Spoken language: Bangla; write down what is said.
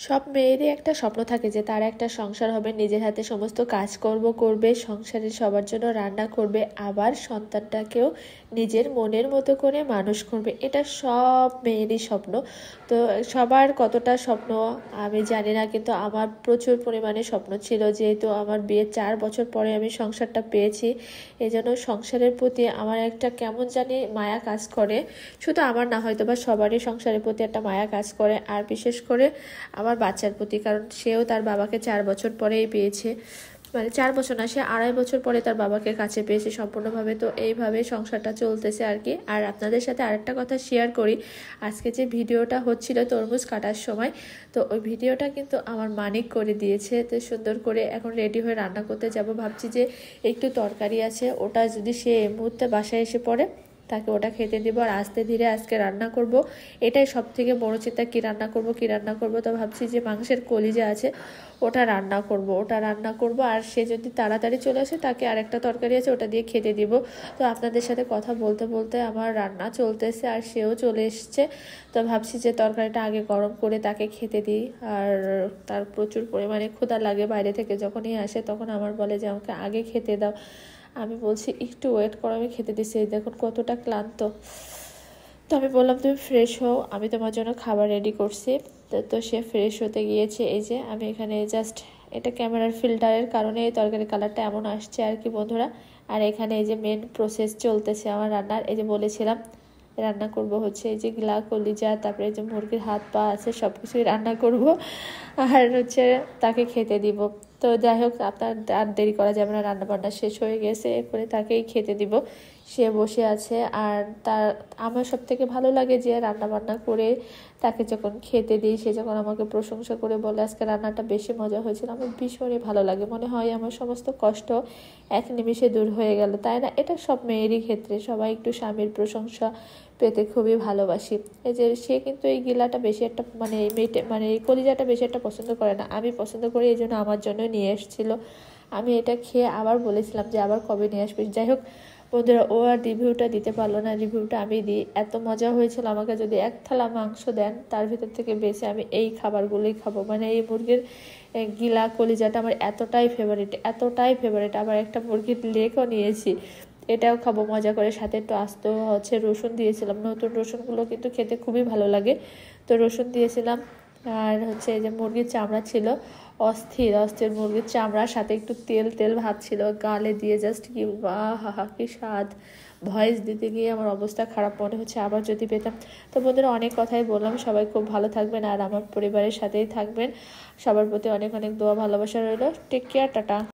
সব মেয়েরই একটা স্বপ্ন থাকে যে তার একটা সংসার হবে, নিজের হাতে সমস্ত কাজ করবে, সংসারের সবার জন্য রান্না করবে, আবার সন্তানটাকেও নিজের মনের মতো করে মানুষ করবে। এটা সব মেয়েরই স্বপ্ন। তো সবার কতটা স্বপ্ন আমি জানি না, কিন্তু আমার প্রচুর পরিমাণে স্বপ্ন ছিল। যেহেতু আমার বিয়ের 4 বছর পরে আমি সংসারটা পেয়েছি, এই জন্য সংসারের প্রতি আমার একটা কেমন জানি মায়া কাজ করে। শুধু আমার না, হয়তো বা সবারই সংসারের প্রতি একটা মায়া কাজ করে, আর বিশেষ করে আমার বাচ্চার প্রতি, কারণ সেও তার বাবাকে 4 বছর পরেই পেয়েছে। মানে 4 বছর না, সে 2.5 বছর পরে তার বাবাকে কাছে পেয়েছে সম্পূর্ণভাবে। তো এইভাবে সংসারটা চলতেছে আর কি। আর আপনাদের সাথে আরেকটা কথা শেয়ার করি, আজকে যে ভিডিওটা হচ্ছিল তরমুজ কাটার সময়, তো ওই ভিডিওটা কিন্তু আমার মানিক করে দিয়েছে। তো সুন্দর করে এখন রেডি হয়ে রান্না করতে যাব। ভাবছি যে একটু তরকারি আছে, ওটা যদি সে এই মুহূর্তে বাসায় এসে পড়ে তাকে ওটা খেতে দিব, আর আস্তে ধীরে আজকে রান্না করব। এটাই সব থেকে বড় চিন্তা, কি রান্না করব। তো ভাবছি যে মাংসের কলিজা আছে, ওটা রান্না করব। আর সে যদি তাড়াতাড়ি চলে আসে, তাকে আরেকটা তরকারি আছে, ওটা দিয়ে খেতে দিব। তো আপনাদের সাথে কথা বলতে বলতে আমার রান্না চলতেছে, আর সেও চলে এসছে। তো ভাবছি যে তরকারিটা আগে গরম করে তাকে খেতে দিই। আর তার প্রচুর পরিমাণে ক্ষুধা লাগে, বাইরে থেকে যখনই আসে তখন আমার বলে যে আমাকে আগে খেতে দাও। আমি বলছি একটু ওয়েট করো, আমি খেতে দিচ্ছি। দেখুন কতটা ক্লান্ত। তো আমি বললাম তুমি ফ্রেশ হও, আমি তোমার জন্য খাবার রেডি করছি। তো সে ফ্রেশ হতে গিয়েছে। এই যে আমি এখানে জাস্ট, এটা ক্যামেরার ফিল্টারের কারণে এই তরকারি কালারটা এমন আসছে আর কি বন্ধুরা। আর এখানে এই যে মেন প্রসেস চলতেছে আমার রান্নার। এই যে বলেছিলাম রান্না করব হচ্ছে এই যে গিলা কলিজা, তারপরে যে মুরগির হাত পা আছে সব কিছুই রান্না করব, আর হচ্ছে তাকে খেতে দিব। তো যাই হোক, আপনার আর দেরি করা যাবে না, রান্নাবান্না শেষ হয়ে গেছে, এরপরে তাকেই খেতে দিব। সে বসে আছে। আর তার আমার সব থেকে ভালো লাগে যে রান্নাবান্না করে তাকে যখন খেতে দিই, সে যখন আমাকে প্রশংসা করে বলে আজকে রান্নাটা বেশি মজা হয়েছিল, আমার ভীষণই ভালো লাগে। মনে হয় আমার সমস্ত কষ্ট এক নিমিষে দূর হয়ে গেল, তাই না? এটা সব মেয়েরই ক্ষেত্রে, সবাই একটু স্বামীর প্রশংসা পেতে খুবই ভালোবাসি। এই যে সে কিন্তু এই গিলাটা বেশি একটা মানে এই কলিজাটা বেশি একটা পছন্দ করে না, আমি পছন্দ করি, এই জন্য আমার জন্য নিয়ে এসেছিল। আমি এটা খেয়ে আবার বলেছিলাম যে আবার কবে নিয়ে আসবি। যাই হোক বন্ধুরা, ও আর রিভিউটা দিতে পারলো না, রিভিউটা আমি দিই। এত মজা হয়েছিল, আমাকে যদি 1 থালা মাংস দেন তার ভিতর থেকে বেছে আমি এই খাবারগুলোই খাবো। মানে এই মুরগির গিলা কলিজাটা আমার এতটাই ফেভারিট। আবার একটা মুরগির লেগও নিয়েছি, এটাও খাবো মজা করে। সাথে একটু আস্ত হচ্ছে রসুন দিয়েছিলাম, নতুন রসুনগুলো কিন্তু খেতে খুবই ভালো লাগে, তো রসুন দিয়েছিলাম। আর হচ্ছে এই যে মুরগির চামড়া ছিল, অস্থির মুরগির চামড়ার সাথে একটু তেল ভাত ছিল, গালে দিয়ে জাস্ট কি হা কি স্বাদ। ভয়েস দিতে গিয়ে আমার অবস্থা খারাপ মনে হচ্ছে, আবার যদি পেতাম। তো বন্ধুরা, অনেক কথাই বললাম, সবাই খুব ভালো থাকবেন আর আমার পরিবারের সাথেই থাকবেন। সবার প্রতি অনেক দোয়া ভালোবাসা রইল। Take care, tata.